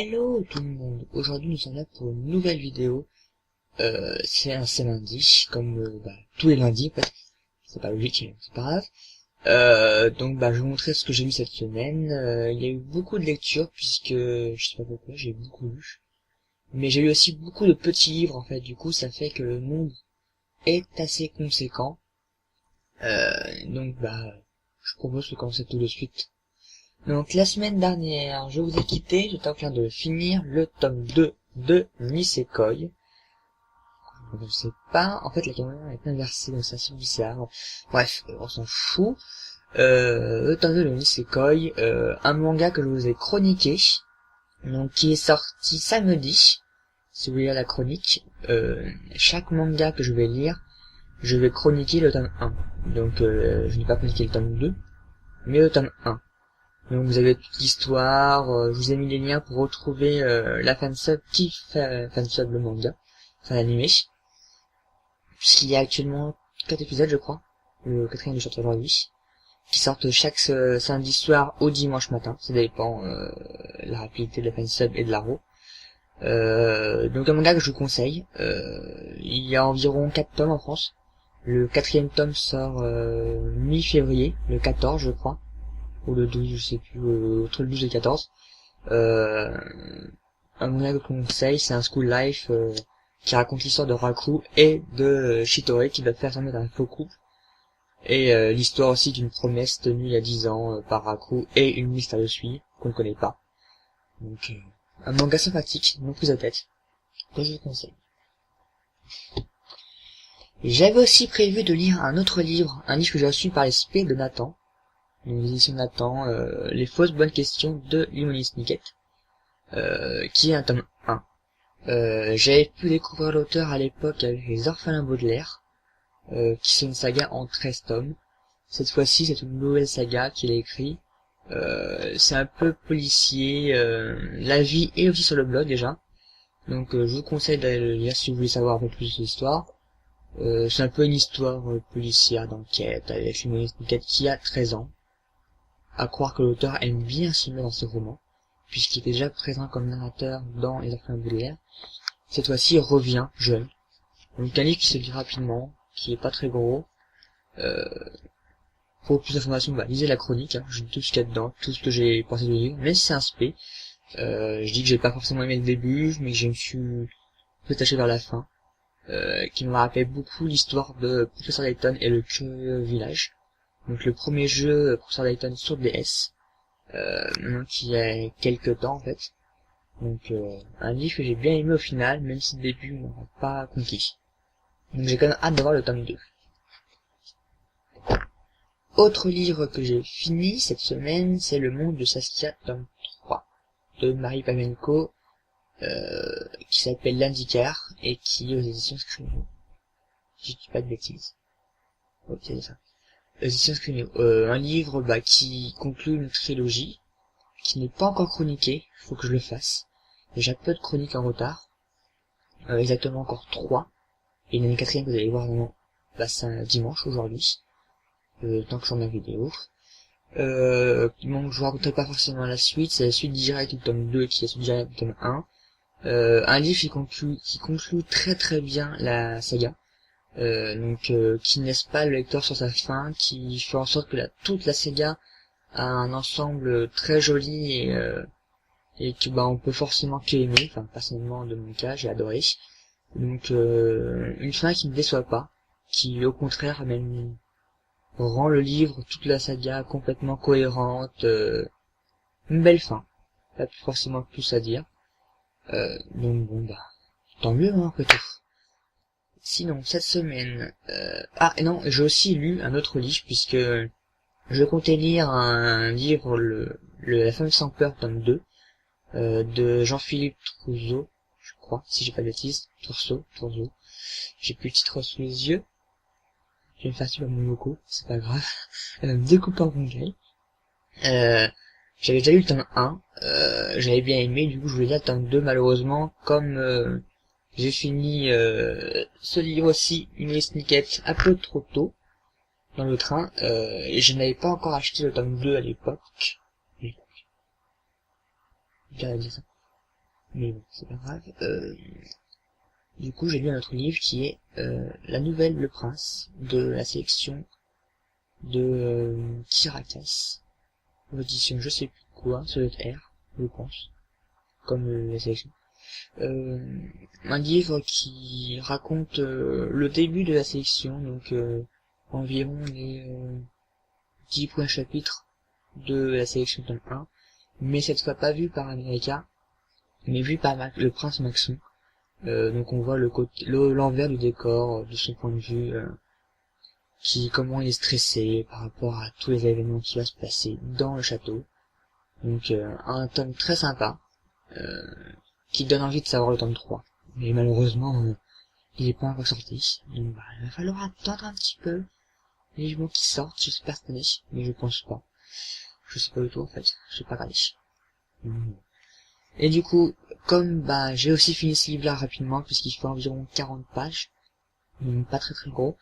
Hello tout le monde, aujourd'hui nous sommes là pour une nouvelle vidéo. C'est lundi, comme tous les lundis en fait. C'est pas logique, mais c'est pas grave. Donc je vais vous montrer ce que j'ai lu cette semaine. Il y a eu beaucoup de lectures puisque, je sais pas pourquoi, j'ai beaucoup lu. Mais j'ai lu aussi beaucoup de petits livres en fait, du coup ça fait que le nombre est assez conséquent. Je propose de commencer tout de suite. Donc la semaine dernière, je vous ai quitté, j'étais en train de finir le tome 2 de Nisekoi. Je sais pas, en fait la caméra est inversée, donc c'est assez bizarre. Bref, on s'en fout. Le tome 2 de Nisekoi, un manga que je vous ai chroniqué, donc qui est sorti samedi. Si vous voulez lire la chronique, chaque manga que je vais lire, je vais chroniquer le tome 1. Donc je n'ai pas chroniqué le tome 2, mais le tome 1. Donc vous avez toute l'histoire, je vous ai mis les liens pour retrouver la fansub qui fait fansub le manga, enfin l'animé. Puisqu'il y a actuellement 4 épisodes je crois, le 4e du sort aujourd'hui, qui sortent chaque samedi soir au dimanche matin, ça dépend la rapidité de la fansub et de la raw. Donc un manga que je vous conseille, il y a environ 4 tomes en France, le 4e tome sort mi-février, le 14 je crois, ou le 12, je sais plus, entre le 12 et le 14. Un manga que je conseille, c'est un school life qui raconte l'histoire de Raku et de Shitore qui va faire tomber un faux couple. Et l'histoire aussi d'une promesse tenue il y a 10 ans par Raku et une mystérieuse fille qu'on ne connaît pas. Donc un manga sympathique, non plus à tête, que je vous conseille. J'avais aussi prévu de lire un autre livre, un livre que j'ai reçu par les spé de Nathan. Donc les éditions Nathan, les fausses bonnes questions de Limoni Snicket, qui est un tome 1. J'avais pu découvrir l'auteur à l'époque avec les Orphelins Baudelaire, qui sont une saga en 13 tomes. Cette fois-ci, c'est une nouvelle saga qu'il a écrit. C'est un peu policier, la vie est aussi sur le blog déjà. Donc je vous conseille d'aller le lire si vous voulez savoir un peu plus de l'histoire. C'est un peu une histoire policière d'enquête avec Limoni Snicket qui a 13 ans. À croire que l'auteur aime bien s'y mettre dans ses romans, puisqu'il était déjà présent comme narrateur dans Les Orphelins Baudelaire. Cette fois-ci, il revient jeune. Donc un livre qui se lit rapidement, qui est pas très gros. Pour plus d'informations, lisez la chronique, je dis tout ce qu'il y a dedans, tout ce que j'ai pensé du livre, même si c'est un spé. Je dis que j'ai pas forcément aimé le début, mais que je me suis attaché vers la fin, qui me rappelait beaucoup l'histoire de Professeur Layton et le Curieux Village. Donc le premier jeu Professeur Layton sur DS, qui il y a quelques temps en fait. Donc un livre que j'ai bien aimé au final, même si le début m'a pas conquis. Donc j'ai quand même hâte d'avoir le tome 2. Autre livre que j'ai fini cette semaine, c'est Le Monde de Saskia tome 3 de Marie Pavlenko, qui s'appelle L'Indicaire et qui est aux éditions Scribner. Si je dis pas de bêtises. Ok, c'est ça. Éditions Scribner. Un livre qui conclut une trilogie qui n'est pas encore chroniquée, il faut que je le fasse. Déjà peu de chroniques en retard, exactement encore 3, et il y en a une 4e que vous allez voir vraiment c'est un dimanche aujourd'hui, tant que je fais ma vidéo. Donc je vous raconterai pas forcément la suite, c'est la suite directe du tome 2 qui est la suite directe du tome 1. Un livre qui conclut très très bien la saga, qui ne laisse pas le lecteur sur sa faim, qui fait en sorte que toute la saga a un ensemble très joli et que on peut forcément qu'aimer, enfin personnellement de mon cas j'ai adoré. Donc une fin qui ne déçoit pas, qui au contraire même rend le livre, toute la saga complètement cohérente, une belle fin, pas forcément plus à dire. Donc tant mieux après tout. Sinon cette semaine, et non, j'ai aussi lu un autre livre puisque je comptais lire un livre, La Femme sans peur tome 2, de Jean-Philippe Trousseau, je crois, si j'ai pas de bêtises, Trousseau, j'ai plus le titre sous les yeux, je vais me faire suivre à mon loco, c'est pas grave, elle va me découper en congrès. J'avais déjà lu le tome 1, j'avais bien aimé, du coup je voulais lire le tome 2, malheureusement, comme j'ai fini ce livre aussi, une sniquette un peu trop tôt, dans le train, et je n'avais pas encore acheté le tome 2 à l'époque. Bien dire ça. mais bon, c'est pas grave. Du coup, j'ai lu un autre livre qui est La Nouvelle Le Prince, de la sélection de Kirakas, audition je sais plus quoi, ça doit être R, je pense, comme la sélection. Un livre qui raconte le début de la sélection, donc environ les 10 premiers chapitres de la sélection tome 1, mais cette fois pas vu par America, mais vu par le prince Maxon. Donc on voit l'envers du décor, de son point de vue, comment il est stressé par rapport à tous les événements qui vont se passer dans le château. Donc un tome très sympa, qui donne envie de savoir le tome 3. Mais malheureusement, il est pas encore sorti. Donc bah, il va falloir attendre un petit peu les livres qui sortent, j'espère cette année, mais je pense pas. Je sais pas du tout en fait, je sais pas regardé. Et du coup, comme bah j'ai aussi fini ce livre là rapidement, puisqu'il fait environ 40 pages, donc pas très gros,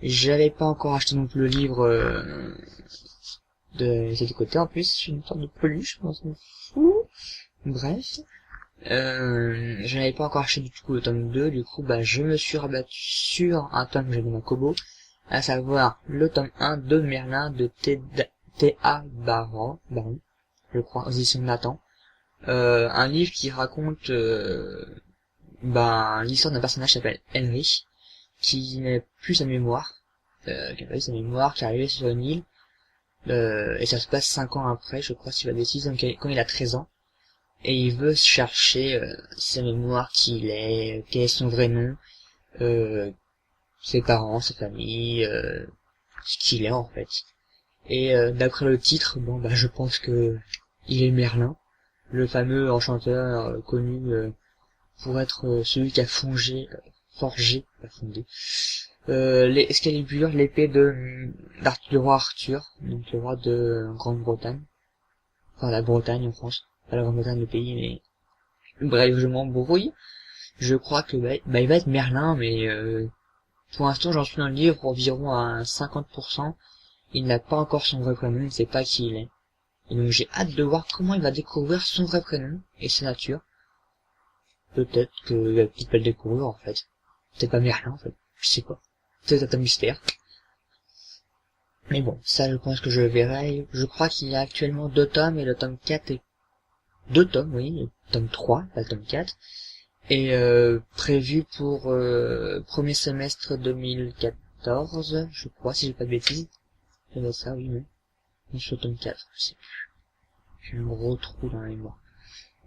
j'avais pas encore acheté non plus le livre de cet côté, en plus j'ai une sorte de peluche, on s'en fout. Bref, je n'avais pas encore acheté du coup le tome 2, du coup bah je me suis rabattu sur un tome que j'ai dans ma Kobo, à savoir le tome 1 de Merlin de T.A. Baron, je crois, aux éditions de Nathan. Un livre qui raconte l'histoire d'un personnage qui s'appelle Henry, qui n'a plus sa mémoire, qui a perdu sa mémoire, qui est arrivé sur une île, et ça se passe 5 ans après, je crois, si je dis pas de bêtises, donc quand il a 13 ans, et il veut chercher sa mémoire, qui il est, quel est son vrai nom, ses parents, sa famille, ce qu'il est en fait. Et d'après le titre, bon bah je pense que il est Merlin, le fameux enchanteur connu pour être celui qui a forgé l'Excalibur, l'épée du roi Arthur, donc le roi de Grande-Bretagne, enfin la Bretagne en France, pas la Grande-Bretagne le pays, mais bref, je m'embrouille. Je crois que il va être Merlin, mais pour l'instant j'en suis dans le livre environ à 50%, il n'a pas encore son vrai prénom, il ne sait pas qui il est. Et donc j'ai hâte de voir comment il va découvrir son vrai prénom et sa nature. Peut-être qu'il va peut-être pas le découvrir en fait. Peut-être pas Merlin en fait. Je sais pas. Peut-être un mystère. Mais bon, ça je pense que je le verrai. Je crois qu'il y a actuellement 2 tomes et le tome 4 est... 2 tomes, oui. Le tome 3, pas le tome 4. Et prévu pour premier semestre 2014, je crois, si j'ai pas de bêtises. C'est ça, oui, mais... sur le tome 4, je sais plus. J'ai un gros trou dans la mémoire.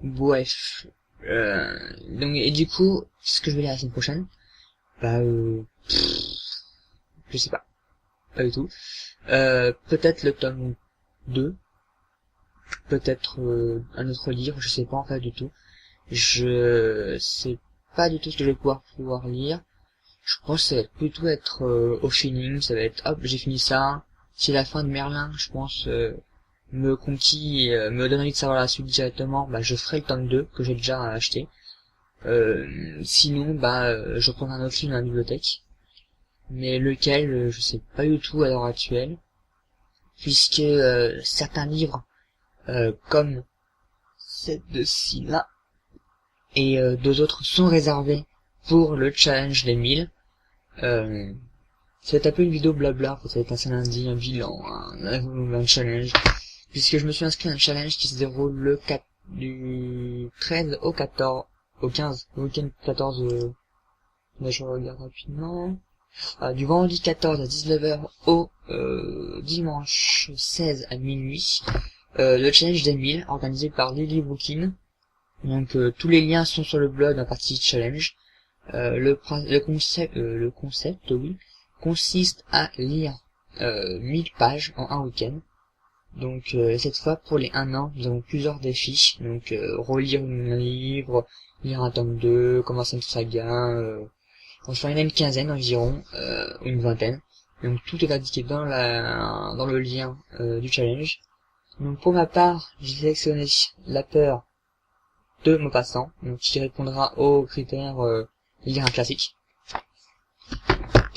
Bref. Donc, et du coup, ce que je vais lire la semaine prochaine, je sais pas du tout. Peut-être le tome 2, peut-être un autre livre, je sais pas en fait du tout. Je sais pas du tout ce que je vais pouvoir lire. Je pense que ça va plutôt être au feeling, ça va être hop, j'ai fini ça. Si la fin de Merlin, je pense, me conquit et me donne envie de savoir la suite directement, bah je ferai le tome 2 que j'ai déjà acheté. Sinon, je prendrai un autre livre dans la bibliothèque. Mais lequel, je sais pas du tout à l'heure actuelle. Puisque certains livres, comme cette-ci là, et 2 autres sont réservés pour le challenge des 1000. Ça va être un peu une vidéo blabla, ça va être un lundi, un bilan, un challenge. Puisque je me suis inscrit à un challenge qui se déroule du 13 au 14, au 15, le week-end 14, là je regarde rapidement, du vendredi 14 à 19h au dimanche 16 à minuit, le challenge des 1000 organisé par Lily Bookin. Donc tous les liens sont sur le blog dans la partie challenge. Le concept, oui, consiste à lire 1000 pages en un week-end. Donc cette fois pour les 1 an, nous avons plusieurs défis. Donc relire un livre, lire un tome 2, commencer une saga, enfin il y en a une quinzaine environ, une vingtaine. Donc tout est indiqué dans le lien du challenge. Donc pour ma part, j'ai sélectionné La Peur de Maupassant, donc qui répondra aux critères lire un classique.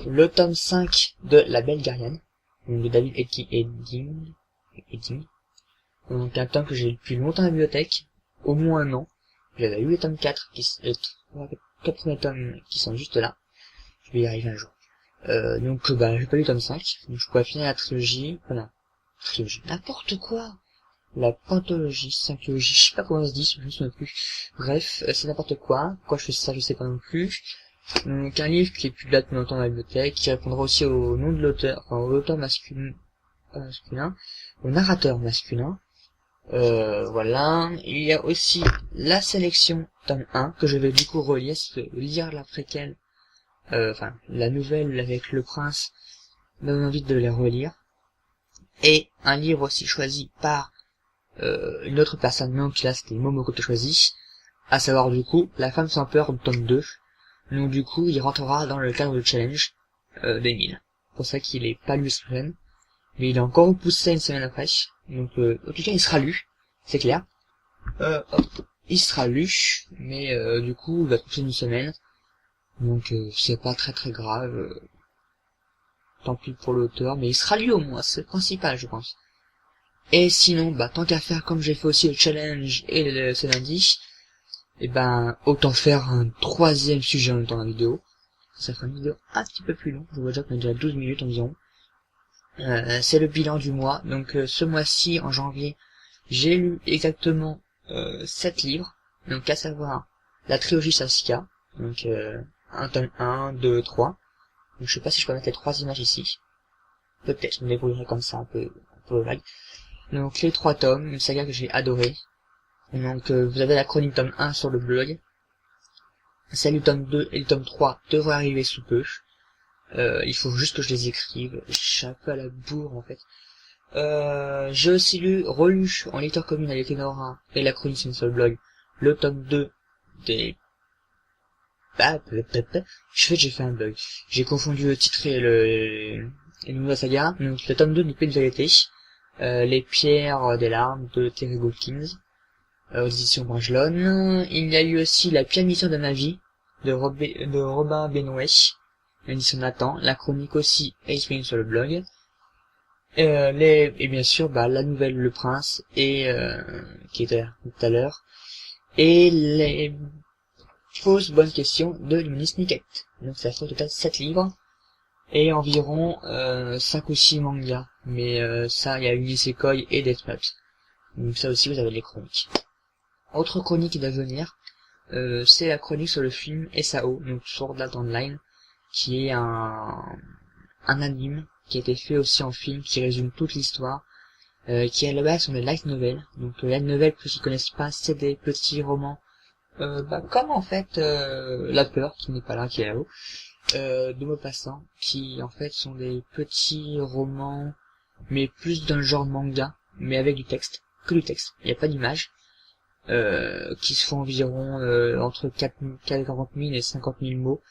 Le tome 5 de La Belle Garienne, donc de David Edding. Donc un tome que j'ai depuis longtemps à la bibliothèque, au moins 1 an, J'avais eu le tome 4, les 4 premiers tomes qui sont juste là. Je vais y arriver un jour. Donc bah j'ai pas lu le tome 5, donc je pourrais finir la trilogie, voilà. Trilogie, n'importe quoi. La pentologie, cinquiologie, je sais pas comment on se dit, je me souviens plus. Bref, c'est n'importe quoi. Pourquoi je fais ça, je sais pas non plus. Donc un livre qui est plus là depuis longtemps dans la bibliothèque, qui répondra aussi au nom de l'auteur, enfin au auteur masculin, au narrateur masculin. Voilà. Il y a aussi la sélection tome 1, que je vais du coup relire, lire la préquelle, enfin la nouvelle avec le prince, me donne envie de les relire. Et un livre aussi choisi par une autre personne, donc là c'était Momoko qui a choisi, à savoir du coup La femme sans peur du tome 2. Donc du coup il rentrera dans le cadre du challenge des 1000. C'est pour ça qu'il est pas lu cette semaine, mais il est encore repoussé une semaine après. Donc en tout cas il sera lu, c'est clair. Il sera lu, mais du coup il va repousser une semaine. Donc c'est pas très grave. Tant pis pour l'auteur, mais il sera lu au moins, c'est le principal je pense. Et sinon, bah tant qu'à faire, comme j'ai fait aussi le challenge et ce lundi, et ben autant faire un troisième sujet en même temps dans la vidéo. Ça fera une vidéo un petit peu plus longue, je vois déjà qu'on est déjà à 12 minutes environ. C'est le bilan du mois, donc ce mois-ci, en janvier, j'ai lu exactement 7 livres, donc à savoir la trilogie Saskia, donc un tome 1, 2, 3. Donc je sais pas si je peux mettre les 3 images ici. Peut-être, je me débrouillerai comme ça un peu vague. Donc les 3 tomes, une saga que j'ai adoré. Donc vous avez la chronique tome 1 sur le blog. Celle du tome 2 et le tome 3 devraient arriver sous peu. Il faut juste que je les écrive. Je suis un peu à la bourre en fait. J'ai aussi relu en lecteur commune avec Enora et la chronique sur le blog le tome 2 des... j'ai fait un bug. J'ai confondu le titre et le nom de la saga. Donc le tome 2 du Pays de Vérité. Les pierres des larmes de Terry Goldkins, aux éditions Bragelonne. Il y a eu aussi La pire mission de ma vie de Robin Benouet, l'édition Nathan, la chronique aussi est disponible sur le blog. Et bien sûr la nouvelle Le Prince et qui était tout à l'heure, et les fausses bonnes questions de Luminis Niket. Donc ça fait au total 7 livres et environ 5 ou 6 mangas, mais ça il y a eu Nisekoi et Death Note. Donc ça aussi vous avez les chroniques. Autre chronique d'avenir, c'est la chronique sur le film SAO, donc Sword Art Online, qui est un anime qui a été fait aussi en film, qui résume toute l'histoire, qui à la base sont des light novels. Donc light novels, pour ceux qui connaissent pas, c'est des petits romans, comme en fait La Peur, qui n'est pas là, qui est là-haut, de Maupassant, qui en fait sont des petits romans, mais plus d'un genre manga, mais avec du texte, que du texte, il n'y a pas d'image, qui se font environ entre 40 000 et 50 000 mots.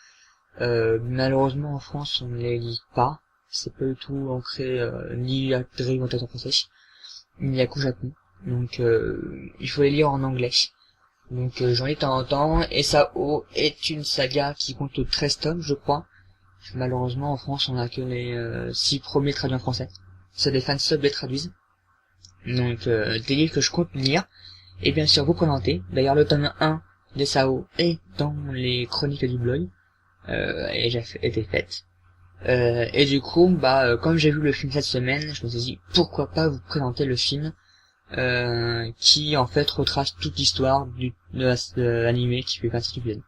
Malheureusement en France on ne les lit pas, c'est pas du tout ancré ni adhéré en tête en français, il n'y a qu'au Japon, donc il faut les lire en anglais. Donc j'en lis de temps en temps, et SAO est une saga qui compte 13 tomes je crois. Malheureusement en France on a que les 6 premiers traduits en français, c'est des fansubs les traduisent. Donc des livres que je compte lire, et bien sûr vous présenter. D'ailleurs le tome 1 des SAO est dans les chroniques du blog, et j'ai été faite. Et du coup, comme j'ai vu le film cette semaine, je me suis dit pourquoi pas vous présenter le film, qui en fait retrace toute l'histoire de l'animé qui fait partie du film.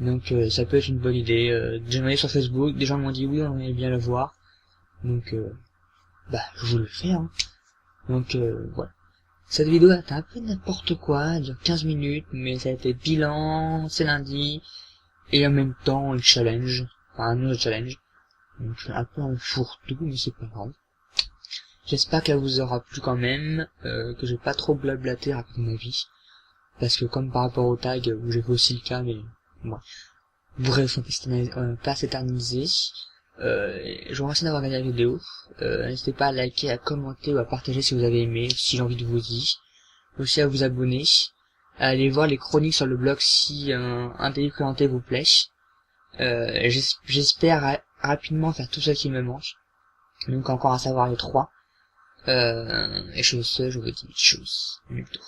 Donc ça peut être une bonne idée. J'ai demandé sur Facebook, des gens m'ont dit oui on aimerait bien le voir. Donc je vous le fais hein. Donc voilà. Cette vidéo est un peu n'importe quoi, elle dure 15 minutes, mais ça a été bilan, c'est lundi, et en même temps le challenge, enfin un autre challenge. Donc un peu un fourre-tout, mais c'est pas grave. J'espère qu'elle vous aura plu quand même, que j'ai pas trop blablaté à raconter ma vie. Parce que comme par rapport au tag, où j'ai fait aussi le cas, mais bon. Bref, on peut pas s'éterniser. Je vous remercie d'avoir regardé la vidéo. N'hésitez pas à liker, à commenter ou à partager si vous avez aimé, si j'ai envie de vous dire. Aussi à vous abonner. À aller voir les chroniques sur le blog si un des livres présentés vous plaît. J'espère rapidement faire tout ce qui me manque. Donc encore à savoir les 3. Et je vous dis tchuss, bientôt.